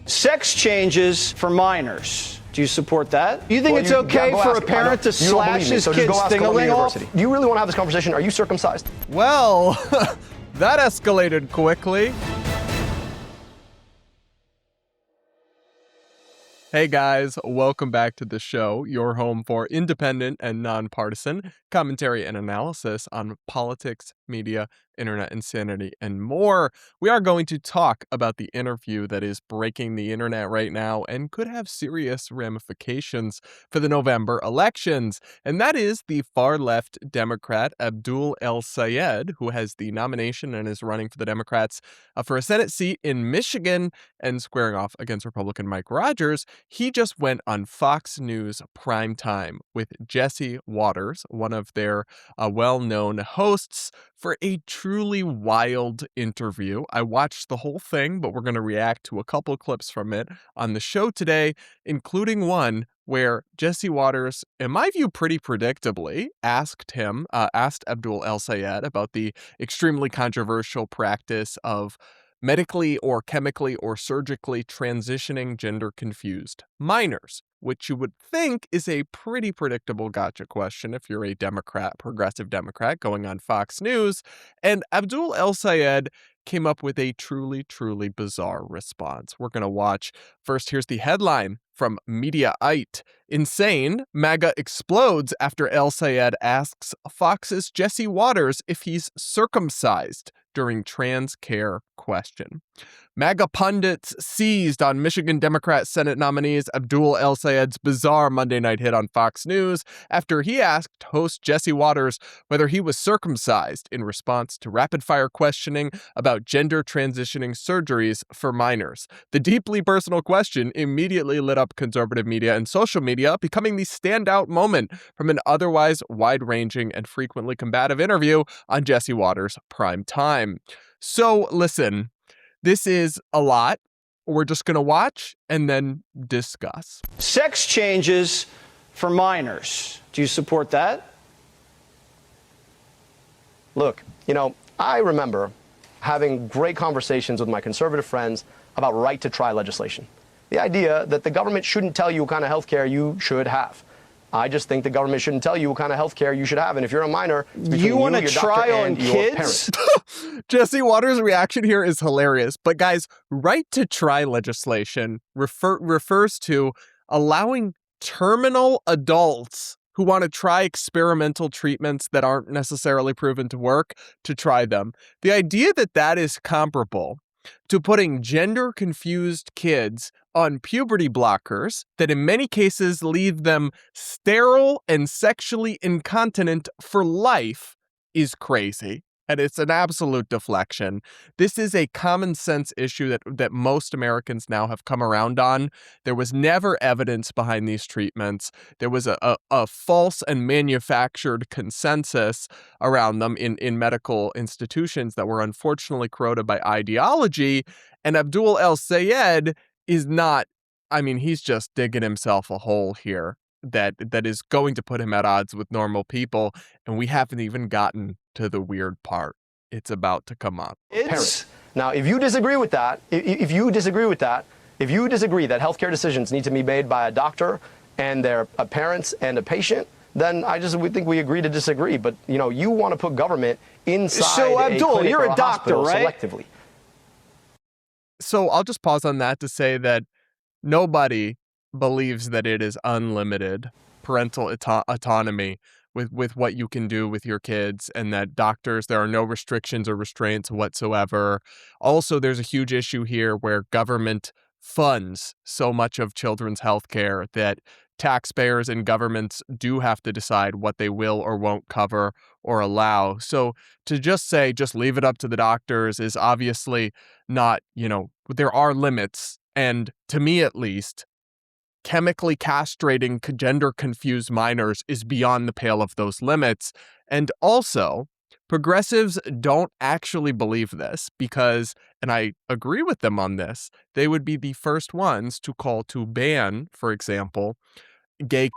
Sex changes for minors. Do you support that? You think it's okay for a parent to slash his kid's ding-a-ling off? Do you really want to have this conversation? Are you circumcised? Well, that escalated quickly. Hey guys, welcome back to the show, your home for independent and nonpartisan commentary and analysis on politics, media, internet insanity, and more. We are going to talk about the interview that is breaking the internet right now and could have serious ramifications for the November elections. And that is the far-left Democrat Abdul El-Sayed, who has the nomination and is running for the Democrats for a Senate seat in Michigan and squaring off against Republican Mike Rogers. He just went on Fox News prime time with Jesse Waters, one of their well-known hosts, for a truly wild interview. I watched the whole thing, but we're going to react to a couple clips from it on the show today, including one where Jesse Waters, in my view, pretty predictably, asked Abdul El-Sayed about the extremely controversial practice of medically or chemically or surgically transitioning gender-confused minors, which you would think is a pretty predictable gotcha question if you're a Democrat, progressive Democrat, going on Fox News. And Abdul El-Sayed came up with a truly, truly bizarre response. We're going to watch. First, here's the headline from Mediaite. Insane, MAGA explodes after El-Sayed asks Fox's Jesse Waters if he's circumcised during trans care question. MAGA pundits seized on Michigan Democrat Senate nominees Abdul El-Sayed's bizarre Monday night hit on Fox News after he asked host Jesse Waters whether he was circumcised in response to rapid-fire questioning about gender transitioning surgeries for minors. The deeply personal question immediately lit up conservative media and social media, becoming the standout moment from an otherwise wide-ranging and frequently combative interview on Jesse Waters' prime time. So, listen, this is a lot. We're just going to watch and then discuss. Sex changes for minors. Do you support that? Look, I remember having great conversations with my conservative friends about right-to-try legislation. The idea that the government shouldn't tell you what kind of health care you should have. I just think the government shouldn't tell you what kind of health care you should have. And if you're a minor, it's between you want to your try doctor on and your kids? parent. Jesse Waters' reaction here is hilarious. But guys, right-to-try legislation refers to allowing terminal adults who want to try experimental treatments that aren't necessarily proven to work to try them. The idea that that is comparable to putting gender-confused kids on puberty blockers that in many cases leave them sterile and sexually incontinent for life is crazy. And it's an absolute deflection. This is a common sense issue that most Americans now have come around on. There was never evidence behind these treatments. There was a false and manufactured consensus around them in medical institutions that were unfortunately corroded by ideology. And Abdul El-Sayed is not, he's just digging himself a hole here that is going to put him at odds with normal people. And we haven't even gotten to the weird part. It's about to come up. Parents. Now, if you disagree with that, if you disagree that healthcare decisions need to be made by a doctor and their parents and a patient, then we think we agree to disagree. But, you want to put government inside so, Abdul, you're a doctor, right? Selectively. So I'll just pause on that to say that nobody believes that it is unlimited parental autonomy with what you can do with your kids, and that there are no restrictions or restraints whatsoever. Also, there's a huge issue here where government funds so much of children's health care that taxpayers and governments do have to decide what they will or won't cover or allow. So to just leave it up to the doctors is obviously not, there are limits. And to me, at least, chemically castrating gender-confused minors is beyond the pale of those limits. And also, progressives don't actually believe this because, and I agree with them on this, they would be the first ones to call to ban, for example, gay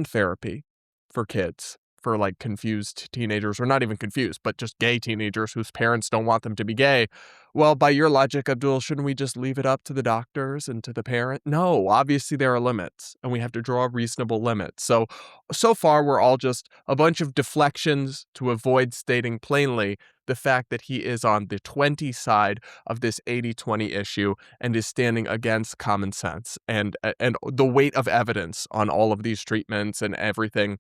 therapy for kids for like confused teenagers, or not even confused, but just gay teenagers whose parents don't want them to be gay. Well, by your logic, Abdul, shouldn't we just leave it up to the doctors and to the parent? No, obviously there are limits, and we have to draw reasonable limits. So far, we're all just a bunch of deflections to avoid stating plainly the fact that he is on the 20 side of this 80-20 issue and is standing against common sense and the weight of evidence on all of these treatments and everything.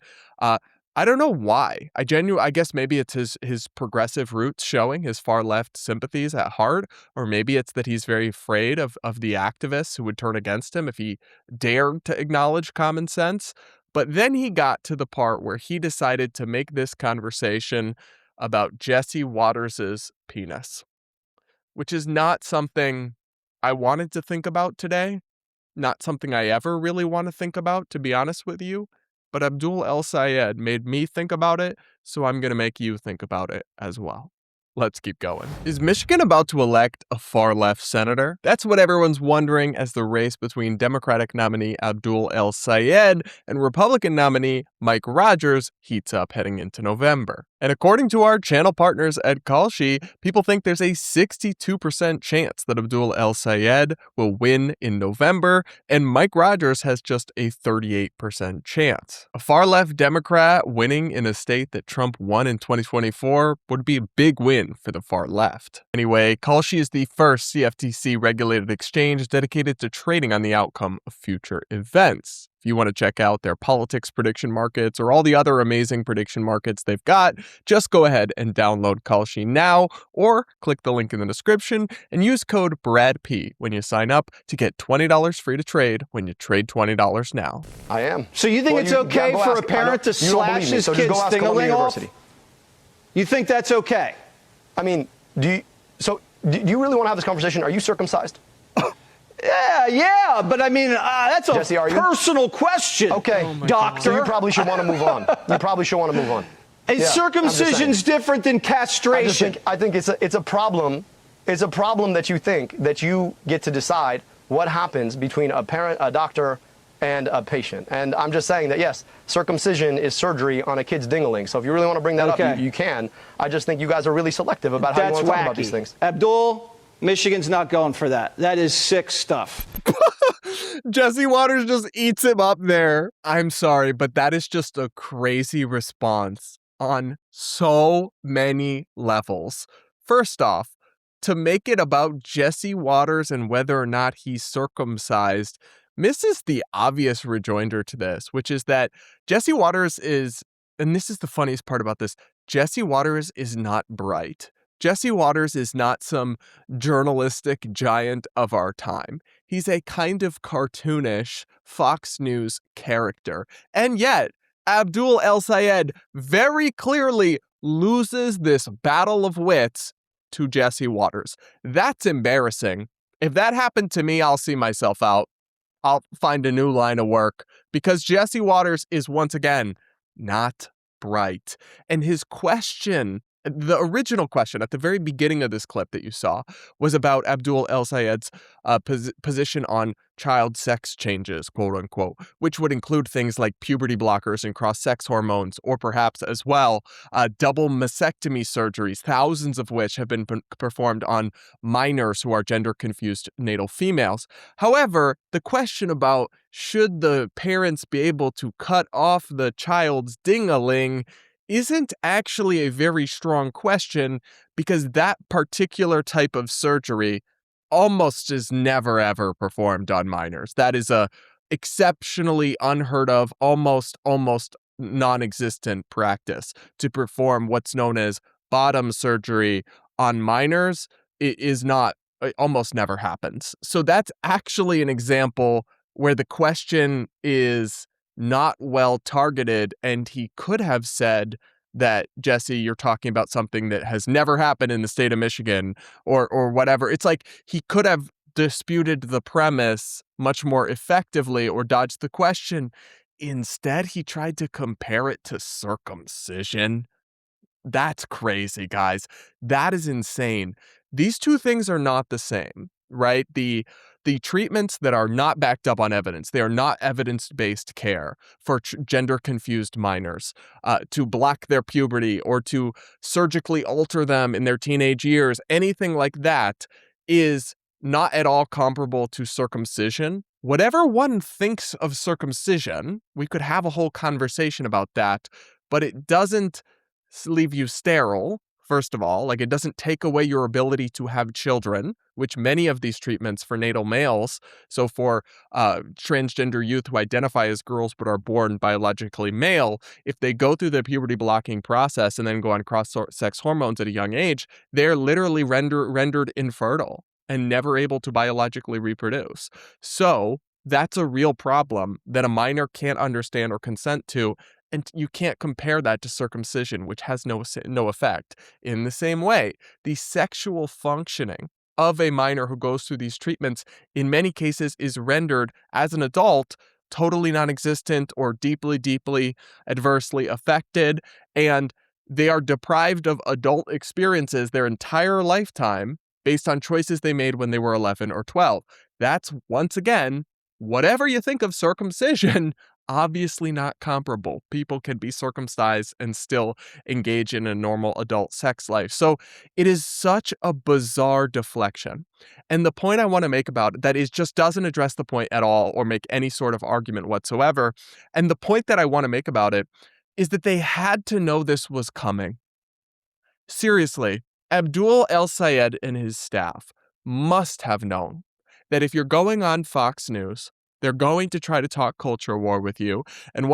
I don't know why. I guess maybe it's his progressive roots showing, his far left sympathies at heart, or maybe it's that he's very afraid of the activists who would turn against him if he dared to acknowledge common sense. But then he got to the part where he decided to make this conversation about Jesse Waters's penis, which is not something I wanted to think about today. Not something I ever really want to think about, to be honest with you. But Abdul El-Sayed made me think about it, so I'm going to make you think about it as well. Let's keep going. Is Michigan about to elect a far-left senator? That's what everyone's wondering as the race between Democratic nominee Abdul El-Sayed and Republican nominee Mike Rogers heats up heading into November. And according to our channel partners at Kalshi, people think there's a 62% chance that Abdul El-Sayed will win in November, and Mike Rogers has just a 38% chance. A far-left Democrat winning in a state that Trump won in 2024 would be a big win for the far left. Anyway, Kalshi is the first CFTC-regulated exchange dedicated to trading on the outcome of future events. If you want to check out their politics prediction markets or all the other amazing prediction markets they've got, just go ahead and download Kalshi now, or click the link in the description and use code BRADP when you sign up to get $20 free to trade when you trade $20 now. I am. So you think it's okay for a parent to slash his kid's ding-a-ling off? You think that's okay? I mean, do you really want to have this conversation? Are you circumcised? Yeah, but I mean, that's a Jesse, personal question. Okay, doctor. So you probably should want to move on. Is circumcision's different than castration? I think it's a problem. It's a problem that you think that you get to decide what happens between a parent, a doctor, and a patient. And I'm just saying that, yes, circumcision is surgery on a kid's ding-a-ling. So if you really want to bring that up, you can. I just think you guys are really selective about how you want to talk about these things. Abdul, Michigan's not going for that. That is sick stuff. Jesse Waters just eats him up there. I'm sorry, but that is just a crazy response on so many levels. First off, to make it about Jesse Waters and whether or not he's circumcised misses the obvious rejoinder to this, which is that Jesse Waters is, and this is the funniest part about this, Jesse Waters is not bright. Jesse Waters is not some journalistic giant of our time. He's a kind of cartoonish Fox News character. And yet, Abdul El-Sayed very clearly loses this battle of wits to Jesse Waters. That's embarrassing. If that happened to me, I'll see myself out. I'll find a new line of work, because Jesse Waters is once again not bright. And his question, the original question at the very beginning of this clip that you saw, was about Abdul El-Sayed's position on child sex changes, quote unquote, which would include things like puberty blockers and cross-sex hormones, or perhaps as well, double mastectomy surgeries, thousands of which have been performed on minors who are gender-confused natal females. However, the question about should the parents be able to cut off the child's ding-a-ling isn't actually a very strong question, because that particular type of surgery almost is never ever performed on minors. That is a exceptionally unheard of, almost non-existent practice to perform what's known as bottom surgery on minors. It almost never happens. So that's actually an example where the question is not well targeted, and he could have said that, Jesse, you're talking about something that has never happened in the state of Michigan, or whatever. It's like he could have disputed the premise much more effectively or dodged the question. Instead, he tried to compare it to circumcision. That's crazy, guys. That is insane. These two things are not the same, right? The the treatments that are not backed up on evidence, they are not evidence-based care for gender-confused minors, to block their puberty or to surgically alter them in their teenage years, anything like that is not at all comparable to circumcision. Whatever one thinks of circumcision, we could have a whole conversation about that, but it doesn't leave you sterile, first of all. Like, it doesn't take away your ability to have children, which many of these treatments for natal males, so for transgender youth who identify as girls but are born biologically male, if they go through the puberty blocking process and then go on cross-sex hormones at a young age, they're literally rendered infertile and never able to biologically reproduce. So that's a real problem that a minor can't understand or consent to, and you can't compare that to circumcision, which has no effect. In the same way, the sexual functioning of a minor who goes through these treatments in many cases is rendered as an adult totally non-existent or deeply, deeply adversely affected, and they are deprived of adult experiences their entire lifetime based on choices they made when they were 11 or 12. That's, once again, whatever you think of circumcision, obviously not comparable. People can be circumcised and still engage in a normal adult sex life. So it is such a bizarre deflection. And the point I want to make about it, that is just doesn't address the point at all or make any sort of argument whatsoever. And the point that I want to make about it is that they had to know this was coming. Seriously, Abdul El-Sayed and his staff must have known that if you're going on Fox News, they're going to try to talk culture war with you. And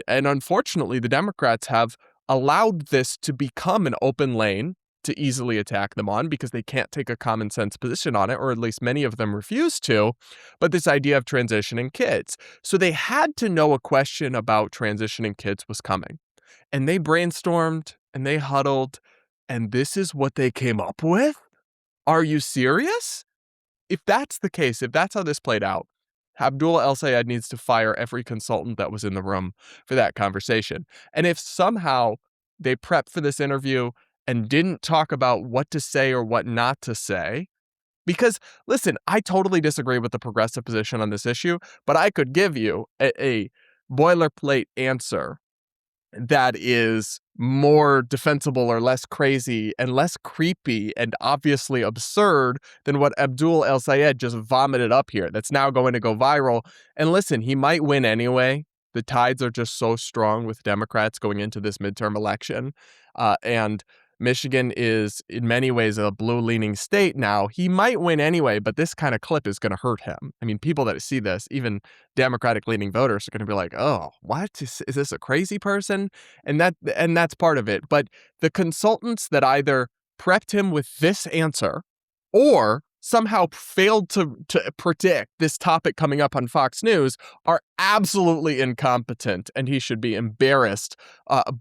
and unfortunately, the Democrats have allowed this to become an open lane to easily attack them on because they can't take a common sense position on it, or at least many of them refuse to. But this idea of transitioning kids. So they had to know a question about transitioning kids was coming. And they brainstormed and they huddled, and this is what they came up with? Are you serious? If that's the case, if that's how this played out, Abdul El-Sayed needs to fire every consultant that was in the room for that conversation. And if somehow they prepped for this interview and didn't talk about what to say or what not to say, because, listen, I totally disagree with the progressive position on this issue, but I could give you a boilerplate answer that is more defensible or less crazy and less creepy and obviously absurd than what Abdul El-Sayed just vomited up here that's now going to go viral. And listen, he might win anyway. The tides are just so strong with Democrats going into this midterm election. And Michigan is in many ways a blue-leaning state now. He might win anyway, but this kind of clip is going to hurt him. I mean, people that see this, even Democratic-leaning voters, are going to be like, "Oh, what is this, a crazy person?" And that's part of it. But the consultants that either prepped him with this answer or somehow failed to predict this topic coming up on Fox News are absolutely incompetent, and he should be embarrassed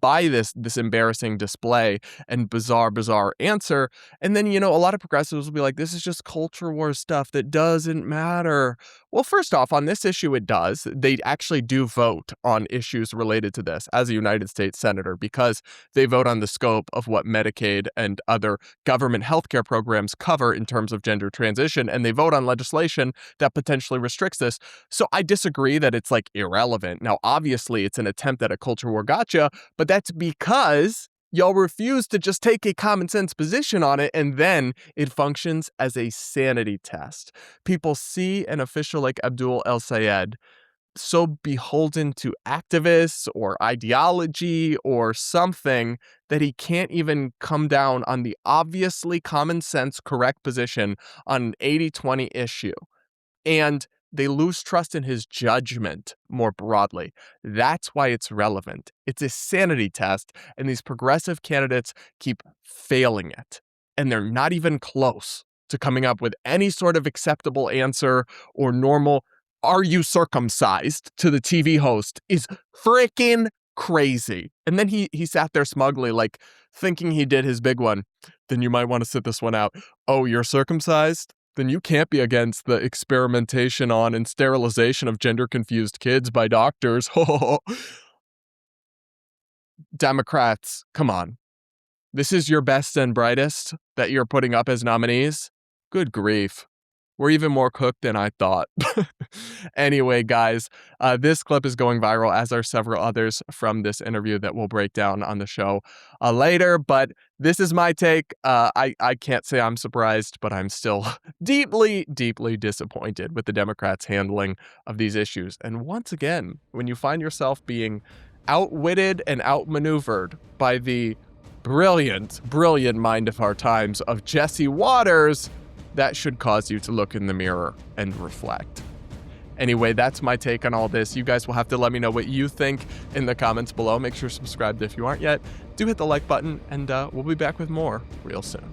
by this embarrassing display and bizarre answer. And then, a lot of progressives will be like, this is just culture war stuff that doesn't matter. Well, first off, on this issue, it does. They actually do vote on issues related to this as a United States senator because they vote on the scope of what Medicaid and other government healthcare programs cover in terms of gender transition, and they vote on legislation that potentially restricts this. So I disagree that it's like irrelevant. Now, obviously, it's an attempt at a culture war gotcha, but that's because y'all refuse to just take a common sense position on it, and then it functions as a sanity test. People see an official like Abdul El-Sayed so beholden to activists or ideology or something that he can't even come down on the obviously common sense correct position on an 80-20 issue. And they lose trust in his judgment more broadly. That's why it's relevant. It's a sanity test, and these progressive candidates keep failing it. And they're not even close to coming up with any sort of acceptable answer or normal "Are you circumcised?" to the TV host is freaking crazy. And then he sat there smugly, like thinking he did his big one. Then you might want to sit this one out. "Oh, you're circumcised? Then you can't be against the experimentation on and sterilization of gender-confused kids by doctors." Democrats, come on. This is your best and brightest that you're putting up as nominees? Good grief. were even more cooked than I thought. Anyway, guys, this clip is going viral, as are several others from this interview that we'll break down on the show later. But this is my take. I can't say I'm surprised, but I'm still deeply, deeply disappointed with the Democrats' handling of these issues. And once again, when you find yourself being outwitted and outmaneuvered by the brilliant, brilliant mind of our times of Jesse Waters, that should cause you to look in the mirror and reflect. Anyway, that's my take on all this. You guys will have to let me know what you think in the comments below. Make sure you're subscribed if you aren't yet. Do hit the like button, and we'll be back with more real soon.